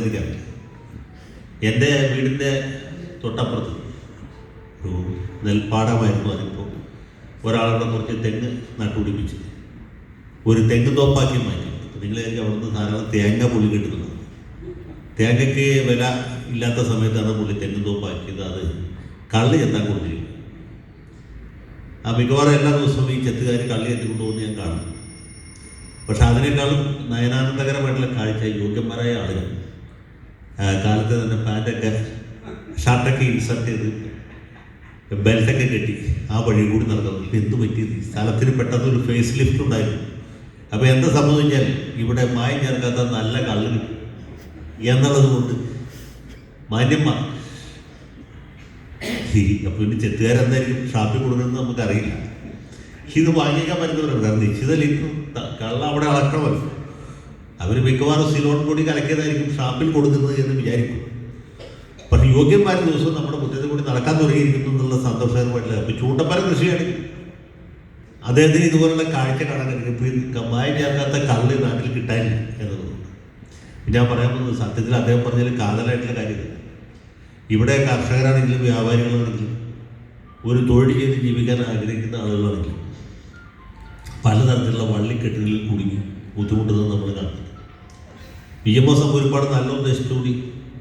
എനിക്കറിയില്ല. എൻ്റെ വീടിൻ്റെ തൊട്ടപ്പുറത്ത് ഒരു നെൽപ്പാടമായിരുന്നു. അതിപ്പോൾ ഒരാളുടെ കുറച്ച് തെങ്ങ് നട്ടുപിടിപ്പിച്ച് ഒരു തെങ്ങ് തോപ്പാക്കി മാറ്റി. നിങ്ങളായിരിക്കും അവിടെ നിന്ന് ധാരാളം തേങ്ങ പുള്ളി കിട്ടുന്നത്. തേങ്ങയ്ക്ക് വില ഇല്ലാത്ത സമയത്താണ് പുള്ളി തെങ്ങ് തോപ്പാക്കിയത്. അത് കള്ള് ചെത്താൻ കൊടുത്തിരിക്കും. ആ മിക്കവാറും എല്ലാ ദിവസവും ഈ ചെത്തുകാർ കള്ളി എത്തിക്കൊണ്ടുപോകുന്ന ഞാൻ കാണും. പക്ഷെ അതിനേക്കാളും നയനാനന്ദകരമായിട്ടുള്ള കാഴ്ച യോഗ്യന്മാരായ ആളുകൾ കാലത്ത് തന്നെ പാൻറ്റൊക്കെ ഷർട്ടൊക്കെ ഇൻസർട്ട് ചെയ്ത് ബെൽറ്റൊക്കെ കെട്ടി ആ വഴി കൂടി നടക്കുന്നു. ഇപ്പം എന്ത് പറ്റിയത്? സ്ഥലത്തിന് പെട്ടെന്ന് ഒരു ഫേസ് ലിഫ്റ്റ് ഉണ്ടായിരുന്നു. അപ്പോൾ എന്താ സംഭവിച്ചാൽ ഇവിടെ മായം ചേർക്കാത്ത നല്ല കള്ള് കിട്ടും എന്നുള്ളത് കൊണ്ട് മാന്യന്മാർ അപ്പോൾ ഇനി ചെത്തുകാരെന്തായിരിക്കും ഷാപ്പിൽ കൊടുക്കുന്നത് നമുക്കറിയില്ല. ഇത് വാങ്ങിക്കാൻ പറ്റുന്നവരുണ്ട്. നിശ്ചിത ലിറ്റർ കള്ള അവിടെ അളക്കണമല്ലോ. അവർ മിക്കവാറും സിലോൺ കൂടി കലക്കിയതായിരിക്കും ഷാപ്പിൽ കൊടുക്കുന്നത് എന്ന് വിചാരിക്കും. പക്ഷേ യോഗ്യന്മാർ ദിവസവും നമ്മുടെ മുറ്റത്ത് കൂടി നടക്കാൻ തുടങ്ങിയിരിക്കുന്നു എന്നുള്ള സന്തോഷകരമായിട്ടില്ല. അപ്പോൾ ചൂണ്ടപ്പര കൃഷിയാണ് അദ്ദേഹത്തിന് ഇതുപോലുള്ള കാഴ്ച കാണാൻ കഴിയും. ഇപ്പോൾ മായം ചേർക്കാത്ത കള്ള് നാട്ടിൽ കിട്ടാനില്ല എന്നത് ഞാൻ പറയാൻ പോകുന്നത്. സത്യത്തിൽ അദ്ദേഹം പറഞ്ഞാൽ കാതലായിട്ടുള്ള കാര്യമില്ല. ഇവിടെ കർഷകരാണെങ്കിലും വ്യാപാരികളാണെങ്കിലും ഒരു തൊഴിൽ ചെയ്ത് ജീവിക്കാൻ ആഗ്രഹിക്കുന്ന ആളുകളാണെങ്കിലും പലതരത്തിലുള്ള വള്ളിക്കെട്ടുകളിൽ കുടുങ്ങി ബുദ്ധിമുട്ടുന്നത് നമ്മൾ കാണുന്നുണ്ട്. PMS ഒരുപാട് നല്ല ഉദ്ദേശത്തോടി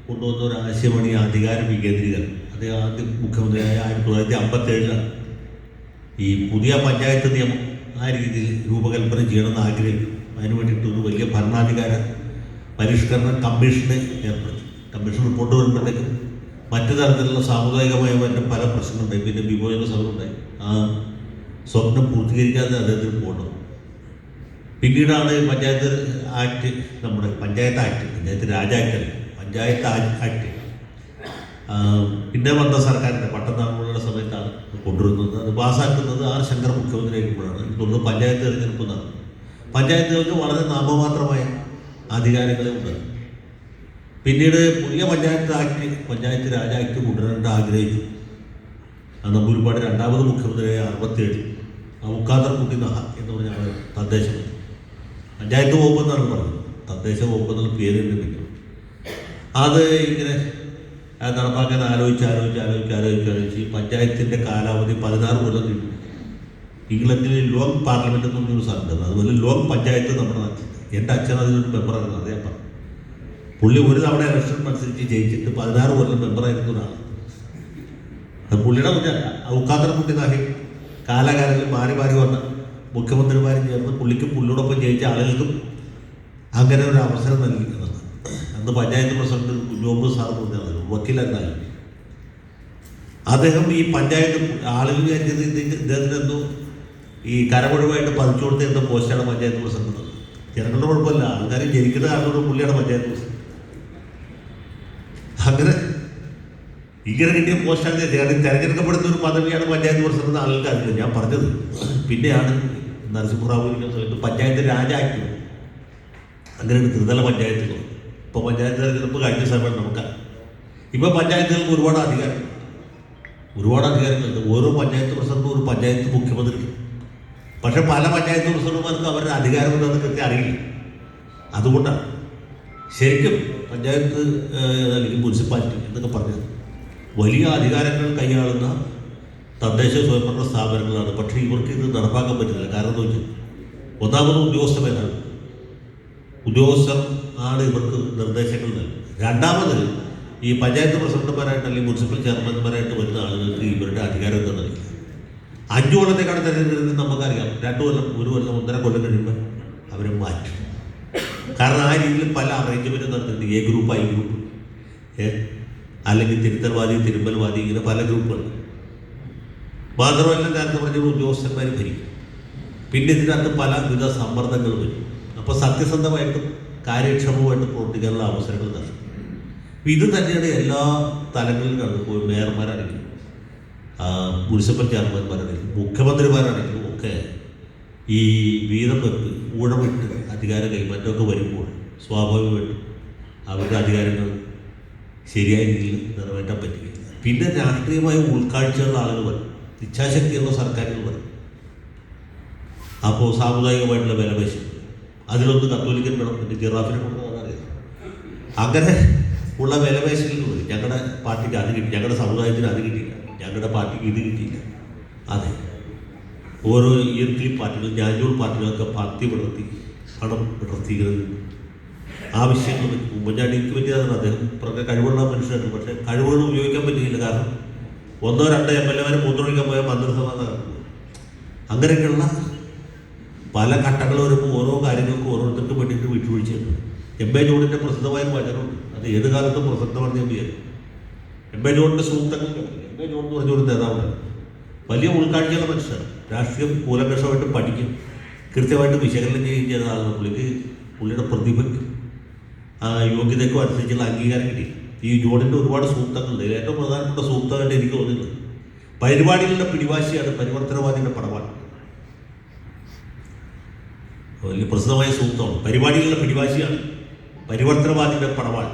കൊണ്ടുവന്ന ഒരു ആശയമാണ് ഈ അധികാര വികേന്ദ്രീകരണം. അത് ആദ്യം മുഖ്യമന്ത്രിയായ 1957 ഈ പുതിയ പഞ്ചായത്ത് നിയമം ആ രീതിയിൽ രൂപകൽപ്പന ചെയ്യണമെന്ന് ആഗ്രഹിക്കും. അതിന് വേണ്ടിയിട്ട് ഒരു വലിയ ഭരണാധികാര പരിഷ്കരണ കമ്മീഷനെ ഏർപ്പെടുത്തി. കമ്മീഷൻ റിപ്പോർട്ട് വരുമ്പോഴത്തേക്കും മറ്റു തരത്തിലുള്ള സാമുദായികമായ മറ്റു പല പ്രശ്നങ്ങളുണ്ടായി. പിന്നെ വിഭജന സമരമുണ്ടായി. ആ സ്വപ്നം പൂർത്തീകരിക്കാതെ അദ്ദേഹത്തിന് പോകണം. പിന്നീടാണ് പഞ്ചായത്ത് ആക്ട്, നമ്മുടെ പഞ്ചായത്ത് ആക്ട്, പഞ്ചായത്ത് രാജ് ആക്ടല്ല, പഞ്ചായത്ത് ആക്ട് പിന്നെ വന്ന സർക്കാരിൻ്റെ പട്ടനാളുകളുടെ സമയത്താണ് കൊണ്ടുവരുന്നത്. അത് പാസ്സാക്കുന്നത് R. ശങ്കർ മുഖ്യമന്ത്രിയായിരിക്കുമ്പോഴാണ്. തുടർന്ന് പഞ്ചായത്ത് തിരഞ്ഞെടുപ്പ് നടന്നു. പഞ്ചായത്തുകൾക്ക് വളരെ നാമമാത്രമായ അധികാരങ്ങളെ ഉണ്ട്. പിന്നീട് പുതിയ പഞ്ചായത്ത് ആക്ട്, പഞ്ചായത്ത് രാജ് ആക്ട് കൊണ്ടുവരേണ്ട ആഗ്രഹിച്ചു. നമ്പൂരിപ്പാട് രണ്ടാമത് മുഖ്യമന്ത്രിയായ 67 ഖാദർ കുട്ടി നഹ എന്ന് പറഞ്ഞാൽ തദ്ദേശം പഞ്ചായത്ത് വകുപ്പ് എന്നാണ് പറഞ്ഞത്. തദ്ദേശ വകുപ്പ് എന്നുള്ള പേര് തന്നെ പിന്നെ അത് ഇങ്ങനെ നടപ്പാക്കാൻ ആലോചിച്ച് ഈ പഞ്ചായത്തിൻ്റെ കാലാവധി 16 കൊല്ലം നീണ്ടു. ഇംഗ്ലണ്ടിൽ ലോങ് പാർലമെൻറ്റ് എന്ന് പറഞ്ഞൊരു സാധനം. അതുപോലെ ലോങ് പഞ്ചായത്ത് നമ്മുടെ നാട്ടിൽ. എൻ്റെ അച്ഛൻ അതിലൊരു മെമ്പറായിരുന്നു. അദ്ദേഹം പറഞ്ഞു പുള്ളി ഒരു തവണ ഇലക്ഷൻ മത്സരിച്ച് ജയിച്ചിട്ട് 16 കൊല്ലം മെമ്പറായിരുന്ന ഒരാളാണ്. അത് പുള്ളിയുടെ കുഞ്ഞല്ല. ഖാദർ കുട്ടി നഹി കാലാകാലങ്ങളിൽ മാറി വന്ന മുഖ്യമന്ത്രിമാരും ചേർന്ന് പുള്ളിക്കും പുള്ളിയോടൊപ്പം ജയിച്ച ആളുകൾക്കും അങ്ങനെ ഒരു അവസരം നൽകി. അന്ന് പഞ്ചായത്ത് പ്രസിഡന്റ് കുഞ്ഞോമ്പ് സാർ പറഞ്ഞാൽ വക്കീലെന്നായി. അദ്ദേഹം ഈ പഞ്ചായത്ത് ആളുകൾ വിചാരിച്ചത് ഇദ്ദേഹത്തിനെന്തോ ഈ കരമൊഴിവായിട്ട് പതിച്ചു കൊടുത്തിരുന്ന പോസ്റ്റാണ് പഞ്ചായത്ത് പ്രസിഡന്റ്. ജനങ്ങളുടെ കുഴപ്പമില്ല, ആൾക്കാരെ ജനിക്കുന്ന ആളുകളുടെ പുള്ളിയാണ് പഞ്ചായത്ത് പ്രസിഡന്റ്. അങ്ങനെ ഇങ്ങനെ കിട്ടിയ പോസ്റ്റാണ് തിരഞ്ഞെടുക്കപ്പെടുന്ന ഒരു പദവിയാണ് പഞ്ചായത്ത് പ്രസിഡന്റ്. ആളുകൾക്ക് അറിയില്ല. ഞാൻ പറഞ്ഞത് പിന്നെയാണ് നരസിംഹറാവുവിൻ്റെ സമയത്ത് പഞ്ചായത്ത് രാജ് ആക്ട്, അങ്ങനെയാണ് ത്രിതല പഞ്ചായത്തുകൾ. ഇപ്പോൾ പഞ്ചായത്ത് തിരഞ്ഞെടുപ്പ് കഴിഞ്ഞ സമയം നമുക്കറിയാം. ഇപ്പോൾ പഞ്ചായത്തുകൾക്ക് ഒരുപാട് അധികാരങ്ങളുണ്ട്. ഓരോ പഞ്ചായത്ത് പ്രസിഡന്റും ഒരു പഞ്ചായത്ത് മുഖ്യമന്ത്രി. പക്ഷെ പല പഞ്ചായത്ത് പ്രസിഡന്റുമാർക്കും അവരുടെ അധികാരമുണ്ടെന്ന് കൃത്യം അറിയില്ല. അതുകൊണ്ടാണ് ശരിക്കും പഞ്ചായത്ത് അല്ലെങ്കിൽ മുനിസിപ്പാലിറ്റി എന്നൊക്കെ പറഞ്ഞത് വലിയ അധികാരങ്ങൾ കൈയാളുന്ന തദ്ദേശ സ്വയംഭരണ സ്ഥാപനങ്ങളാണ്. പക്ഷേ ഇവർക്ക് ഇത് നടപ്പാക്കാൻ പറ്റുന്നില്ല. കാരണം എന്ന് വെച്ചാൽ ഒന്നാമത് ഉദ്യോഗസ്ഥർ ആണ് ഇവർക്ക് നിർദ്ദേശങ്ങൾ നൽകുന്നത്. രണ്ടാമത് ഈ പഞ്ചായത്ത് പ്രസിഡന്റുമാരായിട്ട് അല്ലെങ്കിൽ മുനിസിപ്പൽ ചെയർമാൻമാരായിട്ട് വരുന്ന ആളുകൾക്ക് ഇവരുടെ അധികാരം എന്താണെന്ന് അറിയില്ല. 5 കൊല്ലത്തേക്കാണ് തിരഞ്ഞെടുക്കുന്നത് നമുക്കറിയാം. 2 കൊല്ലം 1 കൊല്ലം 1.5 കൊല്ലം കഴിയുമ്പോൾ അവരെ മാറ്റും. കാരണം ആ രീതിയിൽ പല അറേഞ്ച്മെൻറ്റും നടത്തിയിട്ടുണ്ട്. A ഗ്രൂപ്പ്, I ഗ്രൂപ്പ്, അല്ലെങ്കിൽ തിരുത്തൽവാദി, തിരുമ്പൽവാദി, ഇങ്ങനെ പല ഗ്രൂപ്പുകൾ. മാത്രമല്ല നേരത്തെ പറഞ്ഞ ഉദ്യോഗസ്ഥന്മാർ ഭരിക്കും. പിന്നെ ഇതിനകത്ത് പലവിധ സമ്മർദ്ദങ്ങൾ വരും. അപ്പോൾ സത്യസന്ധമായിട്ടും കാര്യക്ഷമമായിട്ടും പ്രവർത്തിക്കാനുള്ള അവസരങ്ങൾ നൽകും. ഇത് തന്നെയാണ് എല്ലാ തലങ്ങളിലും നടന്നു. മേയർമാരാണെങ്കിലും മുനിസിപ്പൽ ചെയർമാൻമാരാണെങ്കിലും മുഖ്യമന്ത്രിമാരാണെങ്കിലും ഒക്കെ ഈ വീതം വെപ്പ്, ഊഴമിട്ട് അധികാര കൈമാറ്റമൊക്കെ വരുമ്പോൾ സ്വാഭാവികമായിട്ടും അവരുടെ അധികാരങ്ങൾ ശരിയായ രീതിയിൽ നിറവേറ്റാൻ പറ്റുകയില്ല. പിന്നെ രാഷ്ട്രീയമായ ഉൾക്കാഴ്ചയുള്ള ആളുകൾ വരും, ഇച്ഛാശക്തിയുള്ള സർക്കാരുകൾ വരും. അപ്പോൾ സാമുദായികമായിട്ടുള്ള വിലപേശം, അതിലൊന്ന് കത്തോലിക്കൻ വേണം. പിന്നെ ജിറാഫിനെ കൊണ്ടുപോകാൻ അറിയാം. അങ്ങനെ ഉള്ള വിലപേശലിൽ പോയി ഞങ്ങളുടെ പാർട്ടിക്ക് അത് കിട്ടി, ഞങ്ങളുടെ സമുദായത്തിന് അത് കിട്ടിയില്ല, ഞങ്ങളുടെ പാർട്ടിക്ക് ഇത് കിട്ടിയില്ല. അതെ, ഓരോ ഇയർലി പാർട്ടികളും ആനുവൽ പാർട്ടികളൊക്കെ പാർട്ടി വിടർത്തി പണം വിടർത്തിക്കുന്നത് ആവശ്യങ്ങൾ ഉമ്മൻചാണ്ടിക്ക് പറ്റിയതാണ്. അദ്ദേഹം കഴിവുള്ള മനുഷ്യരാണ്, പക്ഷേ കഴിവുകൾ ഉപയോഗിക്കാൻ പറ്റിയില്ല. കാരണം 1-2 MLA മൂത്രമൊഴിക്കാൻ പോയ മന്ത്രിസഭ നടക്കുന്നു. അങ്ങനെയൊക്കെയുള്ള പല ഘട്ടങ്ങൾ വരുമ്പോൾ ഓരോ കാര്യങ്ങൾക്കും ഓരോരുത്തർക്കും വേണ്ടിയിട്ട് വിട്ടുവീഴ്ചയുണ്ട്. എം.എ. ജോണിൻ്റെ പ്രസിദ്ധമായ വചനമുണ്ട്, അത് ഏത് കാലത്തും പ്രസക്തമാണ്. ഞാൻ വിചാരിക്കും എം.എ. ജോണിൻ്റെ സൂക്തങ്ങൾ. എം.എ. ജോൺ എന്ന് പറഞ്ഞൊരു നേതാവാണ്, വലിയ ഉൾക്കാഴ്ചയുള്ള മനുഷ്യനാണ്. രാഷ്ട്രീയം കൂലങ്കഷമായിട്ട് പഠിക്കും, കൃത്യമായിട്ട് വിശകലനം ചെയ്യുകയും ചെയ്ത ആളാണ്. പുള്ളിയുടെ പ്രതിഭയ്ക്കും യോഗ്യതയ്ക്കും അനുസരിച്ചുള്ള അംഗീകാരം കിട്ടി. ഈ ജോണിൻ്റെ ഒരുപാട് സൂക്തങ്ങളുണ്ട്. ഇതിൽ ഏറ്റവും പ്രധാനപ്പെട്ട സൂക്തമായിട്ട് എനിക്ക് തോന്നുന്നത് പരിപാടികളുടെ പിടിവാശിയാണ് പരിവർത്തനവാദിയുടെ പടവാണ്. വലിയ പ്രസിദ്ധമായ സൂക്തമാണ്. പരിപാടികളുടെ പിടിവാശിയാണ് പരിവർത്തനവാദിയുടെ പടവാൾ.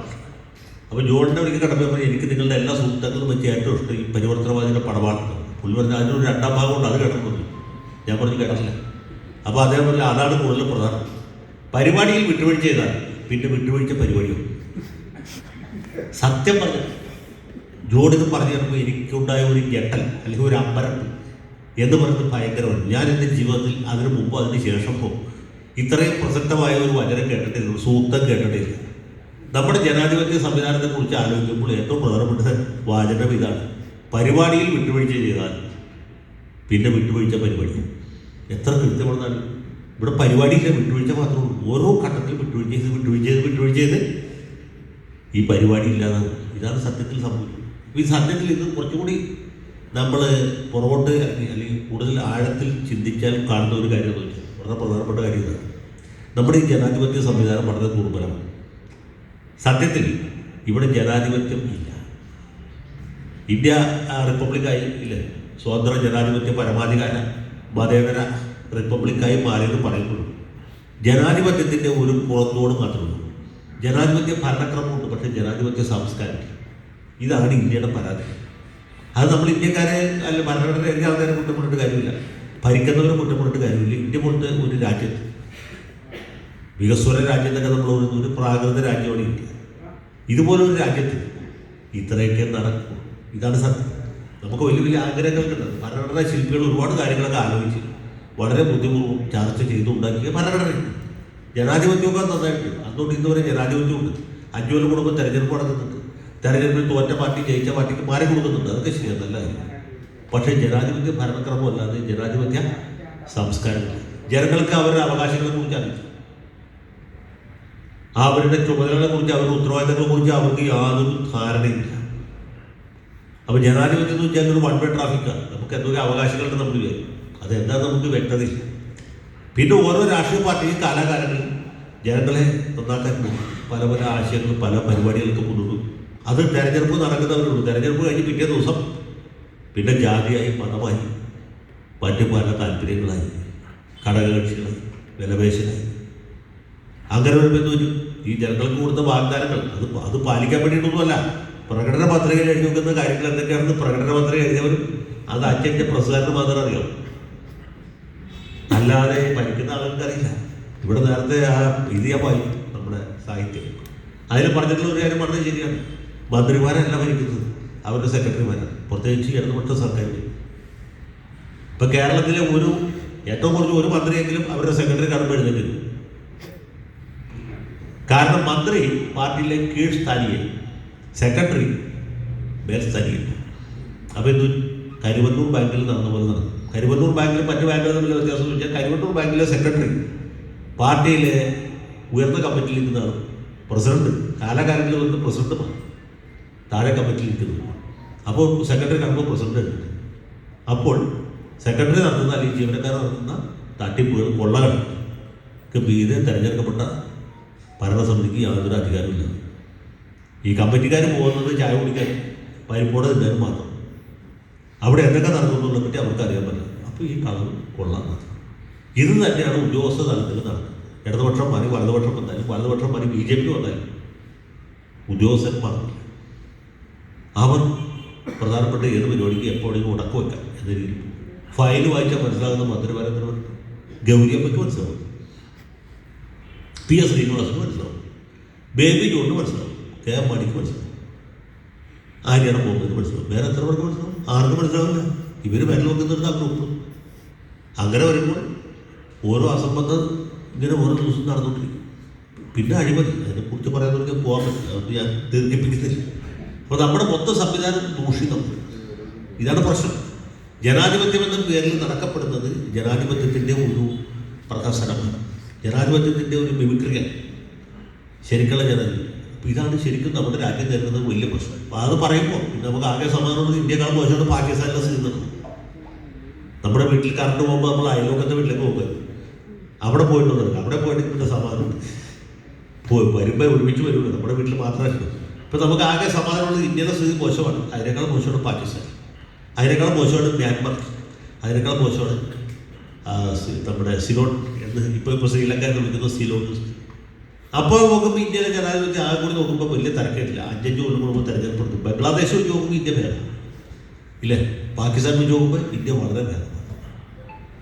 അപ്പോൾ ജോണിൻ്റെ ഒരിക്കൽ കടമ്പോൾ എനിക്ക് നിങ്ങളുടെ എല്ലാ സൂക്തങ്ങളും വെച്ച് ഏറ്റവും ഇഷ്ടം ഈ പരിവർത്തനവാദിയുടെ പടവാളാണ്. പുള്ളി പറഞ്ഞാൽ അതിനൊരു 2ാം ഭാഗമുണ്ട്, അത് കേട്ടിട്ടുണ്ട്. ഞാൻ പറഞ്ഞു കേട്ടില്ല. അപ്പോൾ അതേപോലെ അതാണ് കൂടുതൽ പ്രധാനം. പരിപാടിയിൽ വിട്ടുവീഴ്ച ചെയ്താൽ പിന്നെ വിട്ടുവീഴ്ച പരിപാടിയും. സത്യം പറഞ്ഞ ജോണിത് പറഞ്ഞു തരുമ്പോൾ എനിക്കുണ്ടായ ഒരു ഞെട്ടൽ അല്ലെങ്കിൽ ഒരു അമ്പരപ്പ് എന്ന് പറയുന്നത് ഭയങ്കരമാണ്. ഞാൻ എൻ്റെ ജീവിതത്തിൽ അതിന് മുമ്പ് അതിന് ശേഷമോ ഇത്രയും പ്രസക്തമായ ഒരു വചനം കേട്ടിട്ടില്ല, സൂക്തം കേട്ടിട്ടില്ല. നമ്മുടെ ജനാധിപത്യ സംവിധാനത്തെക്കുറിച്ച് ആലോചിക്കുമ്പോൾ ഏറ്റവും പ്രധാനപ്പെട്ട വാചകം ഇതാണ്: പരിപാടിയിൽ വിട്ടുവീഴ്ച ചെയ്താൽ പിന്നെ വിട്ടുവീഴ്ച പരിപാടി. എത്ര കൃത്യമാണെന്നാണ്. ഇവിടെ പരിപാടിയിലെ വിട്ടുവീഴ്ച മാത്രമേ ഉള്ളൂ. ഓരോ ഘട്ടത്തിലും വിട്ടുവീഴ്ച ചെയ്ത് ഈ പരിപാടി ഇല്ലാതാണ്. ഇതാണ് സത്യത്തിൽ സംഭവിക്കുന്നത്. ഈ സത്യത്തിൽ ഇത് കുറച്ചുകൂടി നമ്മൾ പുറകോട്ട് അല്ലെങ്കിൽ കൂടുതൽ ആഴത്തിൽ ചിന്തിച്ചാൽ കാണുന്ന ഒരു കാര്യം എന്ന് വെച്ചാൽ വളരെ പ്രധാനപ്പെട്ട കാര്യം ഇതാണ്: നമ്മുടെ ഈ ജനാധിപത്യ സംവിധാനം വളരെ ദുർബലമാണ്. സത്യത്തിൽ ഇവിടെ ജനാധിപത്യം ഇല്ല. ഇന്ത്യ റിപ്പബ്ലിക്കായി ഇല്ലേ, സ്വതന്ത്ര ജനാധിപത്യ പരമാധികാര മതേതര റിപ്പബ്ലിക്കായി മാറിയെന്ന് പറയുമ്പോഴും ജനാധിപത്യത്തിൻ്റെ ഒരു പുറത്തോട് മാത്രമേ ഉള്ളൂ. ജനാധിപത്യ ഭരണക്രമമുണ്ട്, പക്ഷേ ജനാധിപത്യ സംസ്കാരം. ഇതാണ് ഇന്ത്യയുടെ പരാതി. അത് നമ്മൾ ഇന്ത്യക്കാരെ അല്ല ഭരണഘടന എഴുതിയ ആൾക്കാരെ കുറ്റപ്പെട്ടിട്ട് കാര്യമില്ല, ഭരിക്കുന്നവരെ കുറ്റപ്പെട്ടിട്ട് കാര്യമില്ല. ഇന്ത്യ പോലത്തെ ഒരു രാജ്യത്ത്, വികസ്വര രാജ്യത്തൊക്കെ നമ്മൾ ഒരു പ്രാകൃത രാജ്യമാണ് ഇന്ത്യ. ഇതുപോലൊരു രാജ്യത്ത് ഇത്രയൊക്കെ നടക്കും. ഇതാണ് സത്യം. നമുക്ക് വലിയ വലിയ ആഗ്രഹങ്ങൾക്കുണ്ട്. ഭരണഘടനാ ശില്പികൾ ഒരുപാട് കാര്യങ്ങളൊക്കെ ആലോചിച്ച് വളരെ ബുദ്ധിപൂർവ്വം ചർച്ച ചെയ്തുണ്ടാക്കിയ ഭരണഘടനയുണ്ട്. ജനാധിപത്യമൊക്കെ നന്നായിട്ട് അതുകൊണ്ട് ഇന്നുവരെ ജനാധിപത്യമുണ്ട്. 5 കൊല്ലം കൂടുമ്പോൾ തെരഞ്ഞെടുപ്പ് നടക്കുന്നുണ്ട്. തെരഞ്ഞെടുപ്പിൽ തോറ്റ പാർട്ടി ജയിച്ച പാർട്ടിക്ക് മാറി കൊടുക്കുന്നുണ്ട്. അതൊക്കെ ശരിയാണ്, നല്ല കാര്യം. പക്ഷേ ജനാധിപത്യ ഭരണക്രമം അല്ലാതെ ജനാധിപത്യ സംസ്കാരമില്ല. ജനങ്ങൾക്ക് അവരുടെ അവകാശങ്ങളെ കുറിച്ച് അറിയിച്ചു, അവരുടെ ചുമതലകളെ കുറിച്ച്, അവരുടെ ഉത്തരവാദിത്തങ്ങളെ കുറിച്ച് അവർക്ക് യാതൊരു ധാരണയില്ല. അപ്പോൾ ജനാധിപത്യം എന്ന് വെച്ചാൽ ഒരു 1 വേ ട്രാഫിക്കാണ്. നമുക്ക് എന്തൊക്കെ അവകാശങ്ങളുണ്ട് നമ്മൾ വിചാരിക്കും, അതെന്താ നമുക്ക് വ്യക്തതയില്ല. പിന്നെ ഓരോ രാഷ്ട്രീയ പാർട്ടിയും കാലാകാലങ്ങളിൽ ജനങ്ങളെ നന്നാക്കാൻ വേണ്ടി പല പല ആശയങ്ങളും പല പരിപാടികൾക്ക് കൊണ്ടുപോകും. അത് തെരഞ്ഞെടുപ്പ് നടക്കുന്നവരുള്ളൂ. തെരഞ്ഞെടുപ്പ് കഴിഞ്ഞ് പിറ്റേ ദിവസം പിന്നെ ജാതിയായി, മതമായി, മറ്റു പല താല്പര്യങ്ങളായി, ഘടകകക്ഷികളായി, വിലപേശലായി. അങ്ങനെ വരുമ്പോൾ ഈ ജനങ്ങൾക്ക് കൊടുത്ത വാഗ്ദാനങ്ങൾ അത് പാലിക്കാൻ വേണ്ടിയിട്ടൊന്നുമല്ല. പ്രകടന പത്രികയിൽ എഴുതി വെക്കുന്ന കാര്യങ്ങൾ എന്തൊക്കെയാണെന്ന് പ്രകടന പത്രിക എഴുതിയവരും അത് അച്ഛൻ്റെ പ്രസിഡന്റ് മാത്രം അറിയാം, അല്ലാതെ ഭരിക്കുന്ന ആളുകൾക്ക് അറിയില്ല. ഇവിടെ നേരത്തെ ഇത് ഞാൻ വായിക്കും നമ്മുടെ സാഹിത്യം, അതിൽ പറഞ്ഞിട്ടുള്ള ഒരു കാര്യം വളരെ ശരിയാണ്. മന്ത്രിമാരല്ല ഭരിക്കുന്നത്, അവരുടെ സെക്രട്ടറിമാരാണ്, പ്രത്യേകിച്ച് ഇടതുപക്ഷ സർക്കാർ. ഇപ്പം കേരളത്തിലെ ഏറ്റവും കുറഞ്ഞ ഒരു മന്ത്രിയെങ്കിലും അവരുടെ സെക്രട്ടറി കടമ്പ എഴുന്നേറ്റ്. കാരണം മന്ത്രി പാർട്ടിയിലെ കീഴ്സ്ഥാനീയ, സെക്രട്ടറി മേൽസ്ഥാനീയ. അപ്പോൾ എന്തു കരുവന്നൂർ ബാങ്കിൽ നടന്ന പോലെ നടന്നു. കരുവന്നൂർ ബാങ്കിലും മറ്റു ബാങ്കുകൾ തമ്മിലുള്ള വ്യത്യാസം എന്ന് വെച്ചാൽ കരുവന്നൂർ ബാങ്കിലെ സെക്രട്ടറി പാർട്ടിയിലെ ഉയർന്ന കമ്മിറ്റിയിൽ നിൽക്കുന്നതാണ് പ്രസിഡന്റ്. കാലാകാലങ്ങളിൽ വന്ന് പ്രസിഡന്റുമാണ് താഴെ കമ്മിറ്റിയിൽ നിൽക്കുന്നത്. അപ്പോൾ സെക്രട്ടറി കാണുമ്പോൾ പ്രസിഡന്റ് എടുക്കും. അപ്പോൾ സെക്രട്ടറി നടത്തുന്ന അല്ലെങ്കിൽ ജീവനക്കാർ നടത്തുന്ന തട്ടിപ്പുകൾ, കൊള്ളകൾക്ക് മീതെ തിരഞ്ഞെടുക്കപ്പെട്ട ഭരണസമിതിക്ക് യാതൊരു അധികാരമില്ല. ഈ കമ്മിറ്റിക്കാർ പോകുന്നത് ചായ കുടിക്കാൻ, പരിപ്പോടെ തിന്നാനും മാത്രം. അവിടെ എന്തൊക്കെ നടക്കുന്നുള്ളതിനെ പറ്റി അവർക്ക് അറിയാൻ പറ്റില്ല. അപ്പോൾ ഈ കളവ് കൊള്ളാൻ മാത്രം. ഇത് തന്നെയാണ് ഉദ്യോഗസ്ഥ തലത്തിൽ നടക്കുന്നത്. ഇടതുപക്ഷം മാറി വലതുപക്ഷം വന്നാലും, വലതുപക്ഷം മാറി BJP വന്നാലും ഉദ്യോഗസ്ഥന്മാർക്കില്ല. അവർ പ്രധാനപ്പെട്ട ഏത് പരിപാടിക്ക് എപ്പോഴും ഉടക്കം വയ്ക്കാം എന്ന രീതിയിൽ ഫയൽ വായിച്ചാൽ മനസ്സിലാകുന്ന മന്ത്രിമാരെത്ര ഗൗരിയമ്മയ്ക്ക് മനസ്സിലാവും, PS ശ്രീനിവാസന് മനസ്സിലാവും, ബേബി ജോണിന് മനസ്സിലാവും. കെ എം മാണിക്ക് മനസ്സിലാവും, ആര്യാണ് പോകുന്നത് മനസ്സിലാവും. വേറെ എത്ര പേർക്ക് മനസ്സിലാവും? ആർക്കും മനസ്സിലാവില്ല. ഇവർ വിരൽ നോക്കുന്നിടത്ത് ആ ഗ്രൂപ്പ്. അങ്ങനെ വരുമ്പോൾ ഓരോ അസംബന്ധം ഇങ്ങനെ ഓരോ ദിവസം നടന്നുകൊണ്ടിരിക്കും. പിന്നെ അഴിമതി, അതിനെക്കുറിച്ച് പറയാൻ തുടങ്ങിയാൽ പോകാൻ പറ്റില്ല, അതുകൊണ്ട് ഞാൻ ദീർഘിപ്പിക്കുന്നില്ല. അപ്പോൾ നമ്മുടെ മൊത്തം സംവിധാനം ദൂഷിതം. ഇതാണ് പ്രശ്നം. ജനാധിപത്യം എന്ന പേരിൽ നടക്കപ്പെടുന്നത് ജനാധിപത്യത്തിൻ്റെ ഒരു പ്രഹസനമാണ്, ജനാധിപത്യത്തിൻ്റെ ഒരു മിമിക്രിയാണ്, ശരിക്കുള്ള ജനാധിപത്യം. അപ്പോൾ ഇതാണ് ശരിക്കും നമ്മുടെ രാജ്യം തരുന്നത് വലിയ പ്രശ്നം. അപ്പോൾ അത് പറയുമ്പോൾ നമുക്ക് ആകെ സമാധാനമുള്ളത് ഇന്ത്യക്കാൾ മോശമാണ് പാകിസ്ഥാനിലെ സ്ഥിതി നടക്കുന്നത്. നമ്മുടെ വീട്ടിൽ കറണ്ട് പോകുമ്പോൾ നമ്മൾ അയൽവക്കത്തെ വീട്ടിലേക്ക് പോകുക, അവിടെ പോയിട്ടുള്ളത്, അവിടെ പോയിട്ട് പിന്നെ സമാധാനം വരുമ്പോൾ ഒരുമിച്ച് വരുള്ളൂ, നമ്മുടെ വീട്ടിൽ മാത്രമല്ല. ഇപ്പോൾ നമുക്ക് ആകെ സമാധാനമുള്ളത് ഇന്ത്യയുടെ സ്ഥിതി മോശമാണ്, അതിനേക്കാൾ മോശമാണ് പാകിസ്ഥാൻ, അതിനേക്കാൾ മോശമാണ് മ്യാൻമർ, അതിനേക്കാൾ മോശമാണ് നമ്മുടെ സിലോൺ എന്ന് ഇപ്പോൾ ശ്രീലങ്ക എന്ന് വിളിക്കുന്ന സിലോൺ. അപ്പോൾ നോക്കുമ്പോൾ ഇന്ത്യയിലെ ജനാധിപത്യം ആകെ കൂടി നോക്കുമ്പോൾ വലിയ തിരക്കില്ല. 5 കൊല്ലം കൂടുമ്പോൾ തിരഞ്ഞെടുപ്പെടുന്നു. ബംഗ്ലാദേശ് വെച്ച് നോക്കുമ്പോൾ ഇന്ത്യ ഭേദമാണ് ഇല്ലേ, പാകിസ്ഥാൻ വെച്ച് നോക്കുമ്പോൾ ഇന്ത്യ വളരെ ഭേദമാണ്.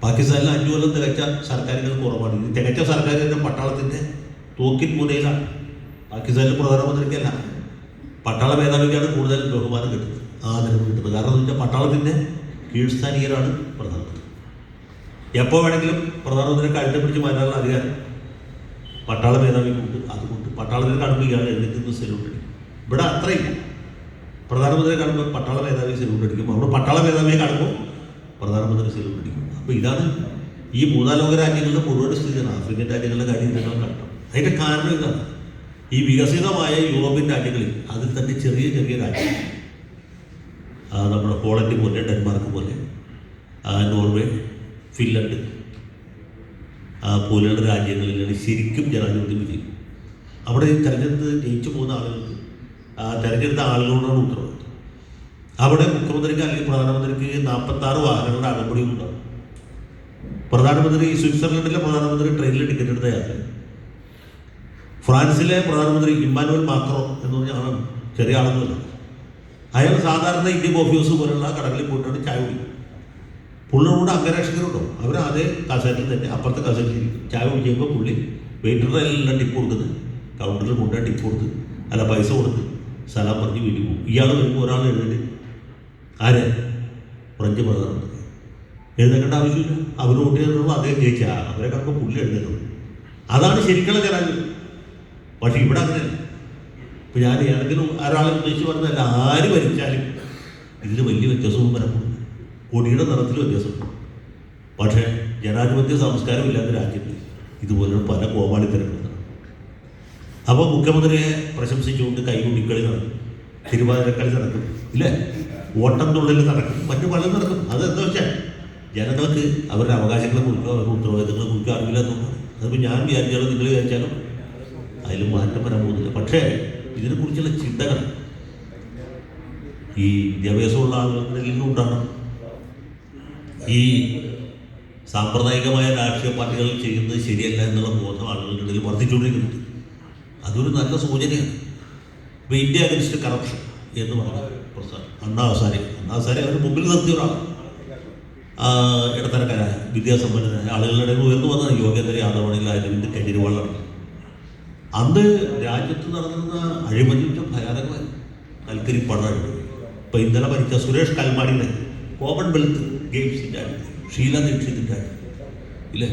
പാകിസ്ഥാനിൽ 5 കൊല്ലം തികച്ച സർക്കാരുകൾ കുറവാണ്. ഇത് തികച്ച സർക്കാരിൻ്റെ പട്ടാളത്തിൻ്റെ തോക്കിൻ മുനയിലാണ്. പാകിസ്ഥാനിലെ പ്രധാനമന്ത്രിക്കല്ല, പട്ടാള മേധാവിക്കാണ് കൂടുതൽ ബഹുമാനം കിട്ടുന്നത്, ആദരവ് കിട്ടുന്നത്. കാരണം എന്ന് വെച്ചാൽ പട്ടാളത്തിൻ്റെ കീഴ്സ്ഥാനീയരാണ് പ്രധാനമന്ത്രി. എപ്പോൾ വേണമെങ്കിലും പ്രധാനമന്ത്രിയെ കഴുത്തെ പിടിച്ച് മാറ്റാനുള്ള അധികാരം പട്ടാള മേധാവിക്കുണ്ട്. അതുകൊണ്ട് പട്ടാളത്തിന് കാണുമ്പോൾ ഇയാൾ എഴുന്നേറ്റ് സെലൂട്ട് അടിക്കും. ഇവിടെ അത്രയില്ല. പ്രധാനമന്ത്രിയെ കാണുമ്പോൾ പട്ടാള മേധാവി സെലൂട്ട് അടിക്കും, അവിടെ പട്ടാള മേധാവിയെ കാണുമ്പോൾ പ്രധാനമന്ത്രി സെലൂട്ട് അടിക്കും. അപ്പോൾ ഇതാണ് ഈ മൂന്നാലോക രാജ്യങ്ങളുടെ മുഴുവൻ സ്ഥിതിയാണ്. ആഫ്രിക്കൻ രാജ്യങ്ങളുടെ കാര്യം നിങ്ങൾ കണ്ടു. അതിൻ്റെ കാരണം ഇതാണ്. ഈ വികസിതമായ യൂറോപ്യൻ രാജ്യങ്ങളിൽ അതിൽ തന്നെ ചെറിയ ചെറിയ രാജ്യങ്ങൾ, നമ്മുടെ പോളണ്ട് പോലെ, ഡെൻമാർക്ക് പോലെ, നോർവേ, ഫിൻലൻഡ് പോലെയുള്ള രാജ്യങ്ങളിലാണ് ശരിക്കും ജനാധിപത്യം വിജയിക്കും. അവിടെ തെരഞ്ഞെടുത്ത് ജയിച്ചു പോകുന്ന ആളുകൾക്ക് തെരഞ്ഞെടുത്ത ആളുകളോടാണ് ഉത്തരവാദിത്വം. അവിടെ മുഖ്യമന്ത്രിക്ക് അല്ലെങ്കിൽ പ്രധാനമന്ത്രിക്ക് 46 വാഹനങ്ങളുടെ അകമ്പടിയും ഉണ്ടാകും. പ്രധാനമന്ത്രി സ്വിറ്റ്സർലൻഡിലെ പ്രധാനമന്ത്രി ട്രെയിനിൽ ടിക്കറ്റ് എടുത്ത യാത്ര, ഫ്രാൻസിലെ പ്രധാനമന്ത്രി ഇമ്മാനുവൽ മാക്രോ എന്ന് പറഞ്ഞ ആളാണ്, ചെറിയ ആളൊന്നുമല്ല. അയാൾ സാധാരണ ഇന്ത്യൻ കോഫി ഹൗസ് പോലുള്ള കടകളിൽ പോയിട്ടാണ് ചായ കുടിക്കും. പുള്ളിയോട് അംഗരക്ഷകരുണ്ടോ, അവർ അതേ കസേരയിൽ തന്നെ അപ്പുറത്തെ കസേരയിൽ ചായ കുടിക്കുമ്പോൾ പുള്ളി വെയിറ്ററിന് എല്ലാം ടിപ്പ് കൊടുക്കുന്നത്, കൗണ്ടറിൽ കൊണ്ടുപോയി ടിപ്പ് കൊടുത്ത് അല്ല പൈസ കൊടുത്ത് സ്ഥലം പറഞ്ഞ് വീട്ടിൽ പോകും. ഇയാൾ വരുമ്പോൾ ഒരാൾ എഴുന്നേറ്റ്, ആരെ ഫ്രഞ്ച് പ്രധാനമന്ത്രി എഴുന്നേക്കേണ്ട ആവശ്യമില്ല, അവർ വോട്ട് ചെയ്തിട്ടുള്ളൂ, അദ്ദേഹം ജയിച്ചാൽ അവരെ കാണുമ്പോൾ പുള്ളി എഴുന്നേറ്റുള്ളൂ. അതാണ് ശരിക്കുള്ള ജനാധിപത്യം. പക്ഷേ ഇവിടെ അങ്ങനെയല്ല. ഇപ്പം ഞാൻ ഏതെങ്കിലും ഒരാളെ ഉദ്ദേശിച്ച് പറഞ്ഞതല്ല, ആര് ഭരിച്ചാലും ഇതിന് വലിയ വ്യത്യാസവും വരപ്പെടും, കൊടിയുടെ നിറത്തിൽ വ്യത്യാസമുണ്ട്. പക്ഷേ ജനാധിപത്യ സംസ്കാരം ഇല്ലാത്ത രാജ്യത്ത് ഇതുപോലുള്ള പല കോമാളിത്തരങ്ങളും. അപ്പോൾ മുഖ്യമന്ത്രിയെ പ്രശംസിച്ചുകൊണ്ട് കൈകുട്ടിക്കളി നടക്കും, തിരുവാതിരക്കളി നടക്കും, ഇല്ലേ, ഓട്ടം തുള്ളൽ നടക്കും, മറ്റു പലതും നടക്കും. അതെന്താ വെച്ചാൽ ജനങ്ങൾക്ക് അവരുടെ അവകാശങ്ങളെ കുറിച്ചോ അവരുടെ ഉത്തരവാദിത്തങ്ങളെ കുറിച്ചോ അറിവില്ലാത്തതുകൊണ്ടാണ്. അതിപ്പോൾ ഞാൻ വിചാരിച്ചാലും നിങ്ങൾ വിചാരിച്ചാലും അതിൽ മാറ്റം വരാൻ പോകുന്നില്ല. പക്ഷേ ഇതിനെക്കുറിച്ചുള്ള ചിന്തകൾ ഈ വിദ്യാഭ്യാസമുള്ള ആളുകളിൽ നിന്നുണ്ടാകണം. ഈ സാമ്പ്രദായികമായ രാഷ്ട്രീയ പാർട്ടികൾ ചെയ്യുന്നത് ശരിയല്ല എന്നുള്ള ബോധം ആളുകളുടെ ഇടയിൽ വർദ്ധിച്ചുകൊണ്ടിരിക്കുന്നുണ്ട്. അതൊരു നല്ല സൂചനയാണ്. ഇപ്പോൾ ഇന്ത്യ അഗൻസ്റ്റ് കറപ്ഷൻ എന്ന് പറഞ്ഞ പ്രസ്ഥാനം അണ്ണാ ഹസാരെ അവരുടെ മുമ്പിൽ നിർത്തിയ ഒരാളാണ്. ഇടത്തരക്കാരായ വിദ്യാസമ്പന്നരായ ആളുകളുടെ ഇടയിൽ ഉയർന്നു വന്ന യോഗേന്ദ്ര യാദവാണെങ്കിൽ അരവിന്ദ് കെജ്രിവാളാണ്. അന്ന് രാജ്യത്ത് നടന്ന അഴിമതി ഭയാനകമായി കൽക്കരി പണം അഴിമതി. ഇപ്പോൾ ഇന്നലെ മരിച്ച സുരേഷ് കൽമാടിയുടെ കോമൺവെൽത്ത് ഗെയിംസിൻ്റെ ഷീല ദീക്ഷിതിൻ്റെ ഇല്ലേ,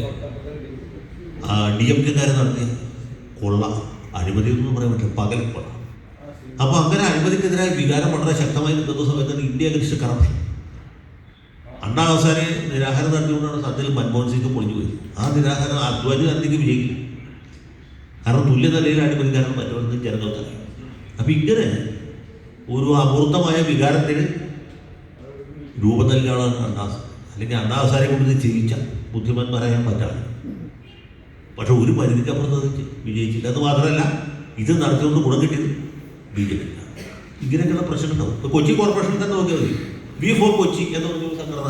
DMK-കാർ നടത്തിയ കൊള്ള അഴിമതി ഒന്നും പറയാൻ പറ്റില്ല, പകൽ കൊള്ള. അപ്പോൾ അങ്ങനെ അഴിമതിക്കെതിരായ വികാരം വളരെ ശക്തമായി നിൽക്കുന്ന സമയത്താണ് ഇന്ത്യ അഗൻസ്റ്റ് കറപ്ഷൻ. അണ്ണാ ഹസാരെ നിരാഹാരം നടത്തിക്കൊണ്ടാണ് സത്യത്തിൽ മൻമോഹൻ സിംഗ് പൊളിഞ്ഞു പോയി. ആ നിരാഹാരം അദ്വാനി ഗാന്ധിക്ക് വിജയിക്കില്ല, കാരണം തുല്യ നിലയിൽ അഴിമതിക്കാരൻ മറ്റൊന്നും ജനങ്ങൾക്കറിയാം. അപ്പം ഇങ്ങനെ ഒരു അമൂർത്തമായ വികാരത്തിന് രൂപം നൽകിയ ആളാണ് അണ്ണാസ്. അല്ലെങ്കിൽ അണ്ണാ ഹസാരെ കൊണ്ട് ഇത് ചെയ്യിച്ച ബുദ്ധിമാന്മാരായാൻ പറ്റാണ്. പക്ഷെ ഒരു പരിധിക്കപ്പുറത്ത് വിജയിച്ചില്ല. അത് മാത്രമല്ല ഇത് നടത്തിക്കൊണ്ട് ഗുണം കിട്ടിയത് BJP. ഇങ്ങനെയൊക്കെയുള്ള പ്രശ്നങ്ങളുണ്ടാവും. ഇപ്പോൾ കൊച്ചി കോർപ്പറേഷൻ തന്നെ നോക്കിയാൽ മതി. V4 കൊച്ചി എന്ന് പറഞ്ഞ സംഘടന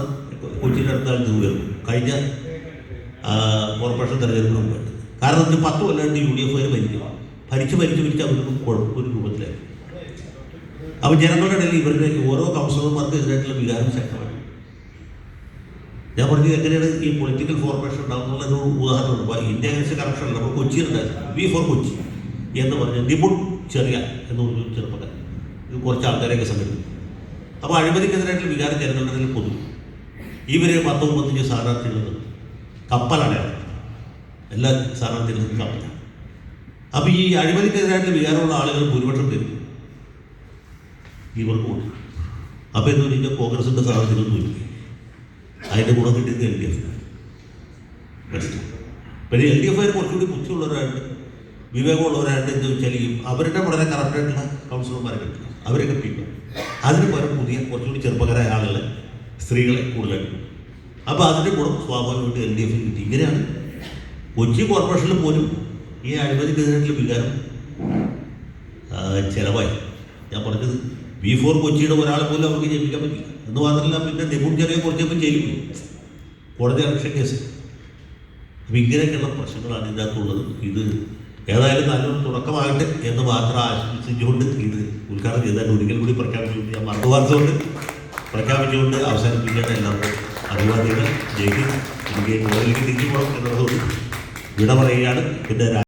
കൊച്ചിയുടെ അടുത്താൽ തീർന്നു കഴിഞ്ഞ കോർപ്പറേഷൻ തെരഞ്ഞെടുപ്പിന് മുമ്പ്. കാരണം ഇത് 10 കൊല്ലമായിട്ട് UDF ഭരിച്ച് അവർക്ക് ഒരു രൂപത്തിലായി. അപ്പോൾ ജനങ്ങളുടെ ഇടയിൽ ഇവരുടെ ഓരോ കൗൺസിലർമാർക്ക് ഇതിനായിട്ടുള്ള വികാരം ശക്തമാണ്. ഞാൻ പറഞ്ഞത് എങ്ങനെയാണ് ഈ പൊളിറ്റിക്കൽ ഫോർമേഷൻ ഉണ്ടാകുന്നുള്ളൊരു ഉദാഹരണമുണ്ട്. ഇന്ത്യ അഗൻസ്റ്റ് കറപ്ഷൻ അല്ല, അപ്പോൾ കൊച്ചിയിലുണ്ടായിരുന്നു V4 കൊച്ചി എന്ന് പറഞ്ഞ നിപുൺ ചെറിയ എന്ന് പറഞ്ഞൊരു ചെറുപ്പക്കാരൻ, ഇത് കുറച്ച് ആൾക്കാരെയൊക്കെ സംഘടിപ്പിക്കും. അപ്പോൾ അഴിമതിക്കെതിരായിട്ടുള്ള വികാരം ജനങ്ങളുടെ ഇടയിൽ പൊതു. ഇവർ 10-35 സ്ഥാനാർത്ഥികൾ കപ്പലാണ്, എല്ലാ സ്ഥാനാർത്ഥികൾക്കും കപ്പലാണ്. അപ്പോൾ ഈ അഴിമതിക്കെതിരായിട്ടുള്ള വികാരമുള്ള ആളുകൾ ഭൂരിപക്ഷം തരും ഇവർക്ക് വോട്ട്. അപ്പോൾ എന്ന് പറഞ്ഞാൽ കോൺഗ്രസിൻ്റെ സ്ഥാനാർത്ഥികൾ തോന്നി, അതിൻ്റെ ഗുണം കിട്ടിയത് LDF. പിന്നെ LDF കുറച്ചുകൂടി ബുദ്ധിയുള്ളവരായിട്ട് വിവേകമുള്ളവരായിട്ട് എന്താ വെച്ചാൽ അവരുടെ വളരെ കറക്റ്റായിട്ടുള്ള കൗൺസിലർമാരെ കിട്ടും, അവരൊക്കെ പിന്നും അതിന് പകരം പുതിയ കുറച്ചുകൂടി ചെറുപ്പക്കാരായ ആളുകളെ, സ്ത്രീകളെ കൂടുതലായിട്ട്. അപ്പോൾ അതിൻ്റെ ഗുണം സ്വാഭാവികമായിട്ട് LDF കിട്ടി. ഇങ്ങനെയാണ് കൊച്ചി കോർപ്പറേഷനിൽ പോലും ഈ അഴിമതിക്കെതിരായിട്ടുള്ള വികാരം ചിലവായി. ഞാൻ പറഞ്ഞത് V4 കൊച്ചിയുടെ ഒരാളെ പോലും അവർക്ക് ജയിപ്പിക്കാൻ പറ്റില്ല എന്ന് മാത്രമല്ല, പിന്നെ നെബൂൺ ചെറിയ കുറച്ചപ്പോൾ ജയിലിൽ പോയി, കോടതി അലക്ഷൻ കേസ്. അപ്പം ഇങ്ങനെയൊക്കെയുള്ള പ്രശ്നങ്ങളാണ് ഇതിനകത്തുള്ളത്. ഇത് ഏതായാലും നല്ലൊരു തുടക്കമാകട്ടെ എന്ന് മാത്രം ആശംസിച്ചുകൊണ്ട് ഇത് ഉദ്ഘാടനം ചെയ്താൽ ഒരിക്കൽ കൂടി പ്രഖ്യാപിച്ചുകൊണ്ട് ഞാൻ മറുവാർത്തകൊണ്ട് പ്രഖ്യാപിച്ചുകൊണ്ട് അവസാനിപ്പിക്കേണ്ട എല്ലാവർക്കും അഭിവാദ്യങ്ങൾ. ജയിക്കും എനിക്ക് കോടതിയിലേക്ക് തിരിച്ചു പോകണം എന്നുള്ളതുകൊണ്ട് വിട പറയുകയാണ്. പിന്നെ